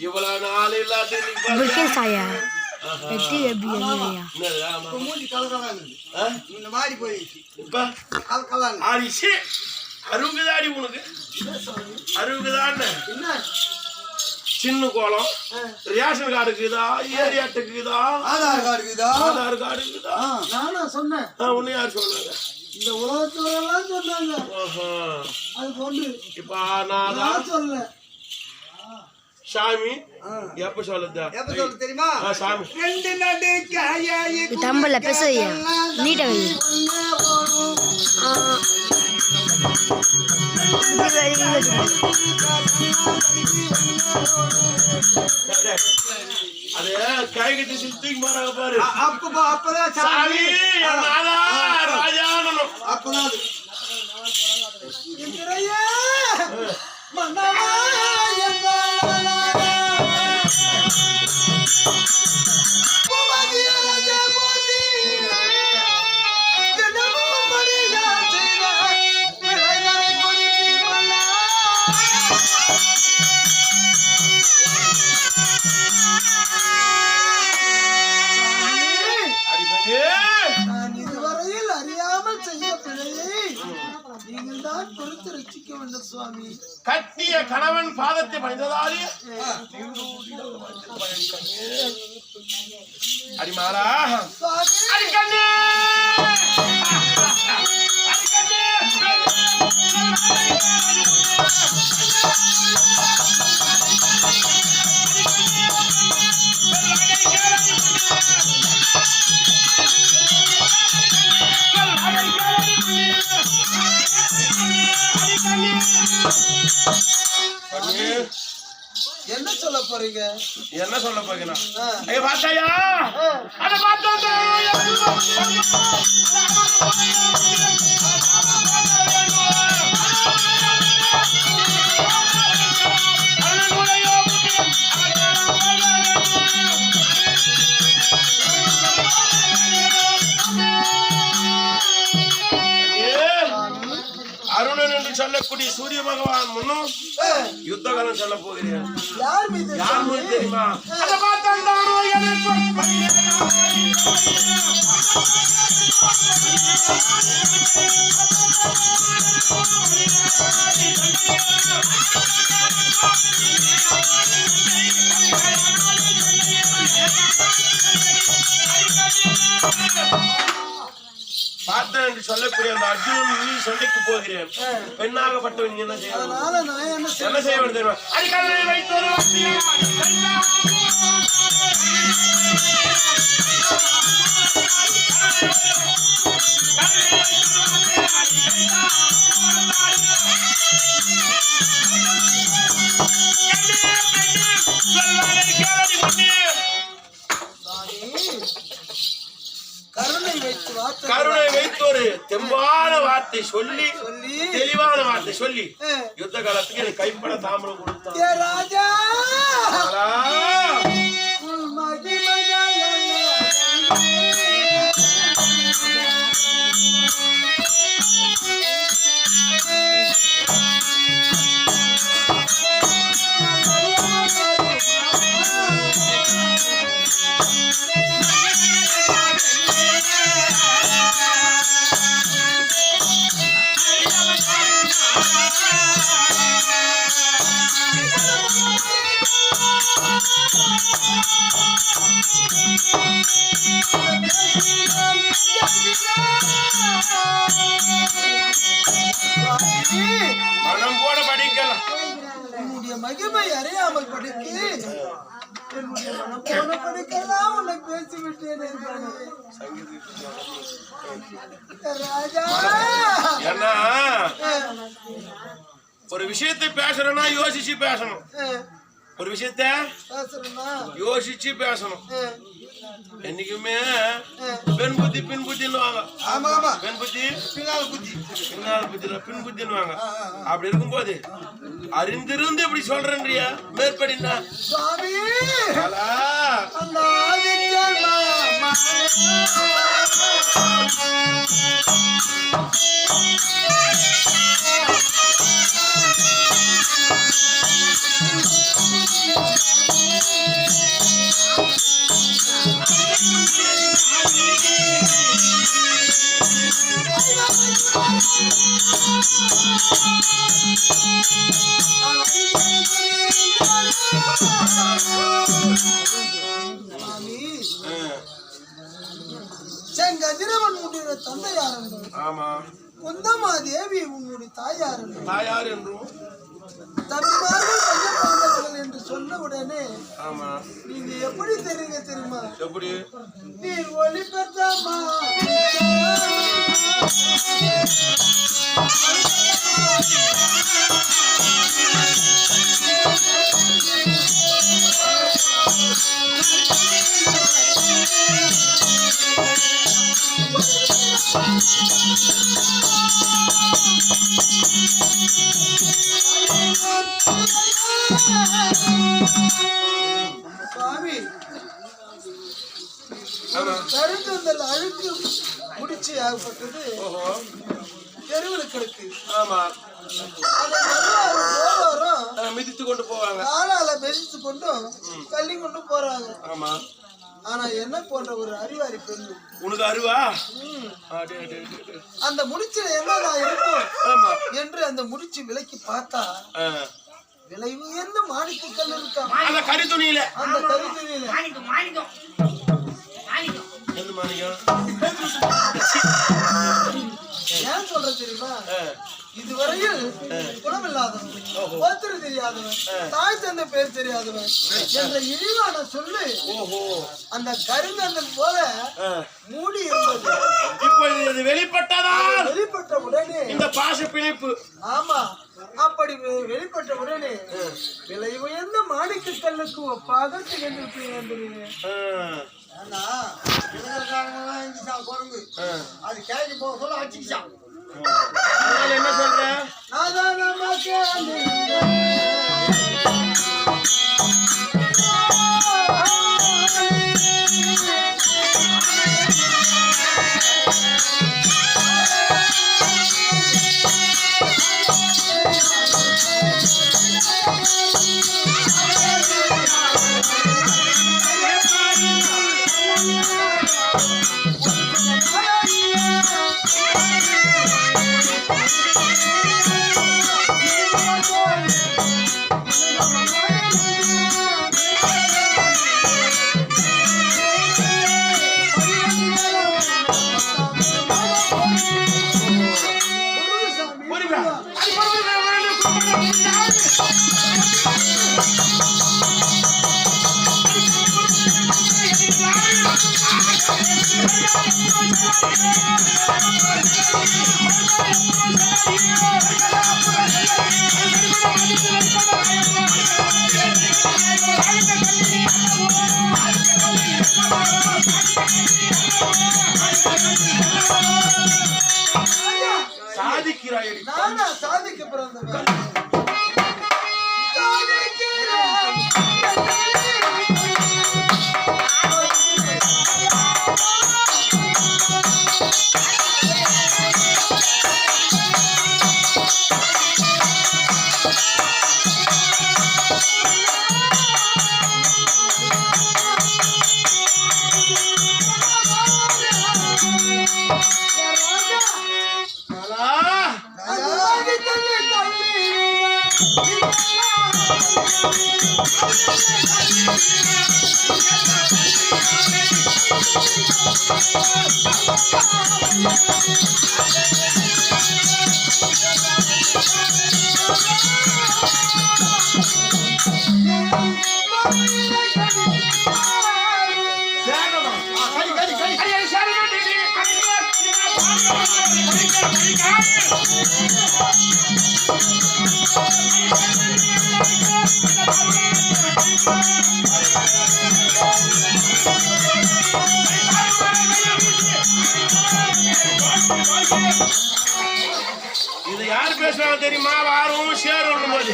இவ்வளவு நாள் இல்லாத அறுபதாடி உனக்கு அறுபதுதான் சின்ன கோலம் ரேஷன் கார்டு இருக்குதா ஏரியா இருக்குதா ஆதார் கார்டு இருக்குதா ஆதார் கார்டு இருக்குதா நானா சொன்னேன் உன்னை யார் சொன்னாங்க இந்த உலகத்துல எல்லாம் சொன்னாங்க அது கொண்டு இப்ப நான் சொல்ல சாமி எப்ப சொல்லுதா எப்ப சொல்ல தெரியுமா சாமி ரெண்டு நடு காயாயி தம்பல பேசுறியா நீட்ட வை அது கை கட்டி தூக்கி போறாங்க பாரு அப்பதான் சாமி ராஜானனம் அப்பதான் இதுவரையில் அறியாமல் செய்த பிழையை நீங்கள் தான் பொறுத்து ரசிக்க வேண்டும் சுவாமி. கட்டிய கணவன் பாதத்தை பணிந்ததாலே அடிமாரா அடிக்கண்ணே என்ன சொல்ல போறீங்க? என்ன சொல்ல போகிறேன்? ஐயா பாத்தாயா அட பாத்தா அருணன் என்று சொல்லக்கூடிய சூரிய பகவான் முன்னும் யுத்த காலம் சொல்ல போகிறேன். யார் மீது தெரியுமா? பார்த்தேன் என்று சொல்லக்கூடிய அந்த அர்ஜுனன் நீ சண்டைக்கு போகிறேன். பெண்ணாகப்பட்டவன் நீ என்ன செய்ய என்ன செய்ய வேண்டும் தெரியுமா? அடிக்கல்லை வைத்தோரு கருணை வைத்தோரு தெம்பான வார்த்தை சொல்லி தெளிவான வார்த்தை சொல்லி யுத்த காலத்துக்கு எனக்கு கைப்பட தாமரம் கொடுத்தான். ராஜா மனம் போட படிக்கலாம். என்னுடைய மகிமை அறியாமல் படிக்க என்னுடைய மனம் போன படிக்கலாம் உன்னை பேசிவிட்டேன். ராஜா ஏன்னா ஒரு விஷயத்தை பேசுறேன்னா யோசிச்சு பேசணும். ஒரு விஷயத்த யோசிச்சு பேசணும். என்னைக்குமே பெண் புத்தி பின் புத்தின்னுவாங்க. பெண் புத்தி பின்னால் புத்தி பின் புத்தின்னுவாங்க. அப்படி இருக்கும்போது அறிந்திருந்து இப்படி சொல்றேன்றியா மேற்படினா செங்கதிரவன் உன்னுடைய தந்தையார் என்றும் ஆமா குந்தமா தேவி உன்னுடைய தாயார் என்றும் தாயார் என்றும் தம்பிமார்கள் கையப்பட்டவர்கள் என்று சொன்ன உடனே ஆமா நீங்க எப்படி தெரியுங்க தெரியுமா? எப்படி நீ ஒளி பெற்றமா சுவாமி கருந்தல் அழுக்கு முடிச்சு ஆகப்பட்டது ஓஹோ தெருவில் கிடக்கு. ஆமா அதை போறோம் மிதித்து கொண்டு போவாங்க காலால மெதித்து கொண்டும் தள்ளி கொண்டு போறாங்க. ஆமா ஆனா என்ன போன்ற ஒரு அறிவாரி பெண் உனக்கு அருவா அந்த முடிச்சுல என்னதான் இருக்கும் ஆமா என்று அந்த முடிச்சு விலைக்கு பார்த்தா விலை உயர்ந்த மாணிக்கங்கள் இருக்கா அந்த கறி துணியில அந்த கருத்துணியில எந்த மாணிக்கம் ஏன் சொல்ற தெரியுமா? இதுவரையில் குணமில்லாதவன், ஒருத்தர் தெரியாதவன், தாய் தந்தை பேர் தெரியாதவன் என்ற இழிவான சொல்லு அந்த கருங்கந்தல் போல மூடி இருந்தது. இப்போ இது வெளிப்பட்டதா? வெளிப்பட்ட உடனே இந்த பாச பிணைப்பு ஆமா அப்படி வெளிப்பட்ட உடனே விலை உயர்ந்த மாணிக்க கல்லுக்கு ஒப்பாக திகழ்ந்திருக்கிறேன். அது கேள்வி போக சொல்ல அடிச்சுக்கிச்சான். என்ன சொல்ற? சாதிக்கிறாய். நானா சாதிக்க பிறந்தவன். இது யாரு பேசுறாங்க தெரியுமா? வாரும் சேரும் போது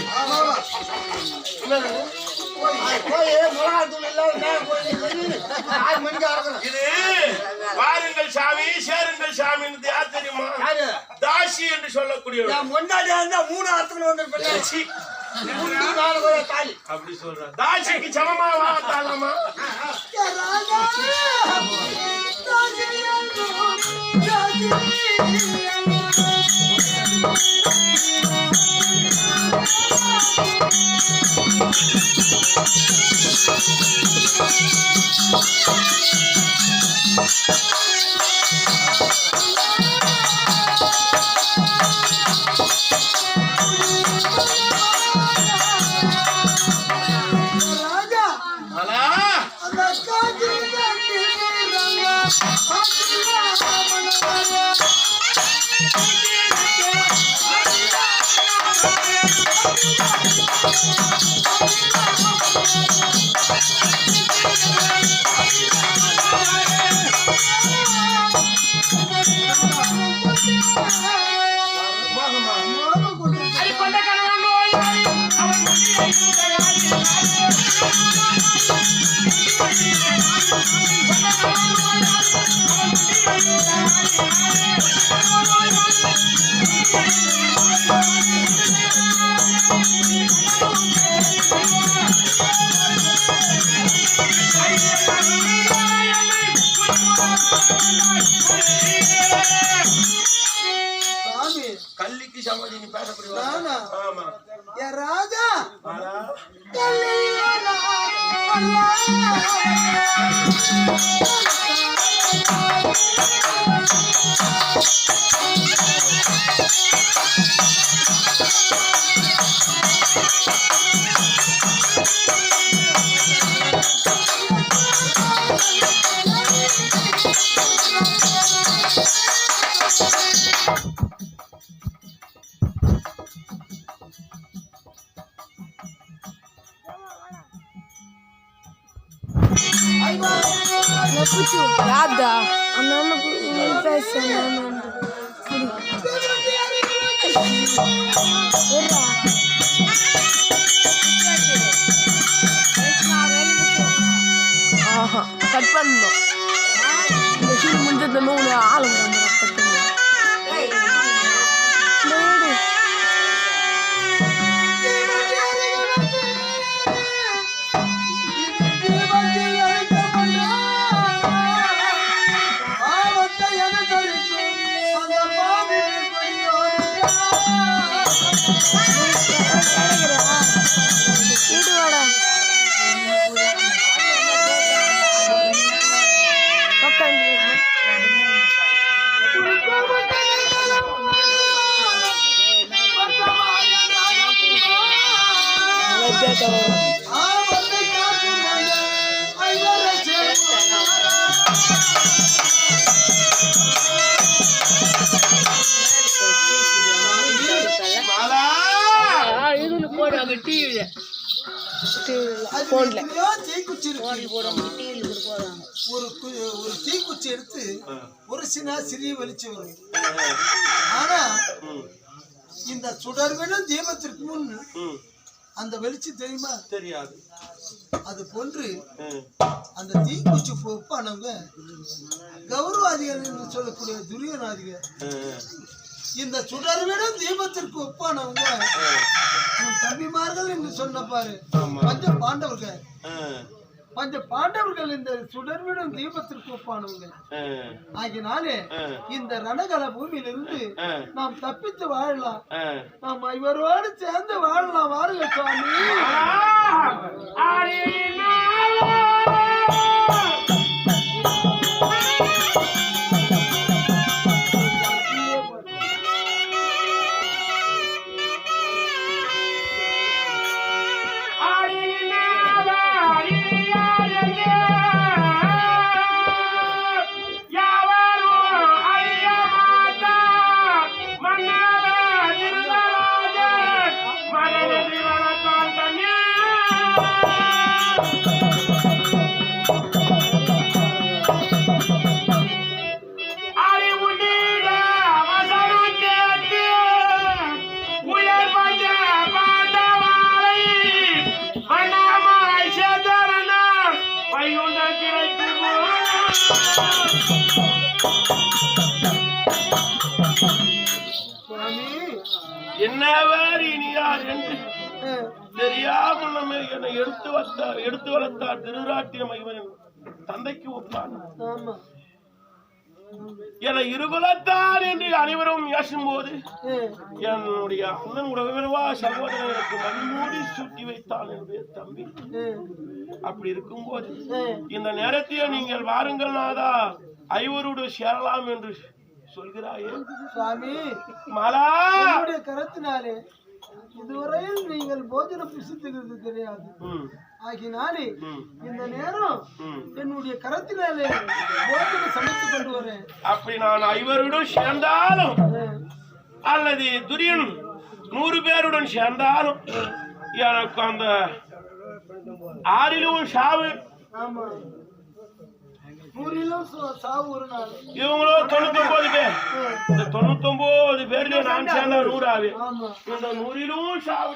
இது வாருங்கள் சாமி சேருங்கள் சாமி யார் தெரியுமா? தாசி என்று சொல்லக்கூடிய முன்னாடி மூணு அர்த்தங்கள் வந்து அப்படி சொல்ற தாசிக்கு சமமா வாழத்தாலாமா? கல்லிக்கு சமாதி நீ பேசக்கூடிய ஆமா ராஜா யாதா அந்த பேச ஆஹா கட் பண்ணணும் இந்த சீன் முடிஞ்சது நூறு ஆளுங்க கட் பண்ணணும் ஒரு தீக்குச்சி எடுத்து ஒரு சிறிய வெளிச்சம் வரும். ஆனா இந்த சுடர்விடும் தீபத்திற்கு முன் அந்த வெளிச்சம் தெரியுமா? தெரியாது. அது போன்று அந்த தீக்குச்சி ஒப்பானவங்க கௌரவாதிகள் என்று சொல்லக்கூடிய துரியோனாதிகள் இந்த சுடர்விடும் தீபத்திற்கு ஒப்பானவங்க தம்பிமார்கள் என்று சொன்ன பாரு பஞ்ச பாண்டவர்கள் இந்த சுடர்விடும் தீபத்திற்கு ஒப்பானவங்க. ஆகினாலே இந்த ரணகல பூமியிலிருந்து நாம் தப்பித்து வாழலாம், நாம் இவரோடு சேர்ந்து வாழலாம். வாருங்க சுவாமி. என்னவர் இனியார் என்று தெரியாமல் நம்மை என்னை எடுத்து வளர்த்தார் திருராட்டிய மகிமன் தந்தைக்கு ஒப்பான் ஆமா என இருகுலத்தான் என்று அனைவரும் ஏசும்போது என்னுடைய அண்ணன் உறவினவா சகோதரனுக்கு மணிமூடி சூட்டி வைத்தான் என்னுடைய தம்பி. அப்படி இருக்கும்போது இந்த நேரத்தில் நீங்கள் வாருங்கள் நாதா ஐவரோடு சேரலாம் என்று சொல்கிறாயே சுவாமி. மாலா கருத்தினாலே இதுவரையில் நீங்கள் போஜனம் புசித்தது கிடையாது. ஆகினாலே இந்த நேரம் என்னுடைய கரத்தினாலே போஜனம் சமைத்து கொண்டு வரேன். அப்படி நான் ஐவருடன் சேர்ந்தாலும் அல்லது துரியன் 100 பேருடன் சேர்ந்தாலும் எனக்கு அந்த ஆறிலும் சாவு. ஆமா, 100லும் சாவு ஒரு நாள். இவங்களோ 99 பேர். இந்த 99 பேர்ல நான் சேர்ந்தா 100 ஆவே. இந்த 100லும் சாவு.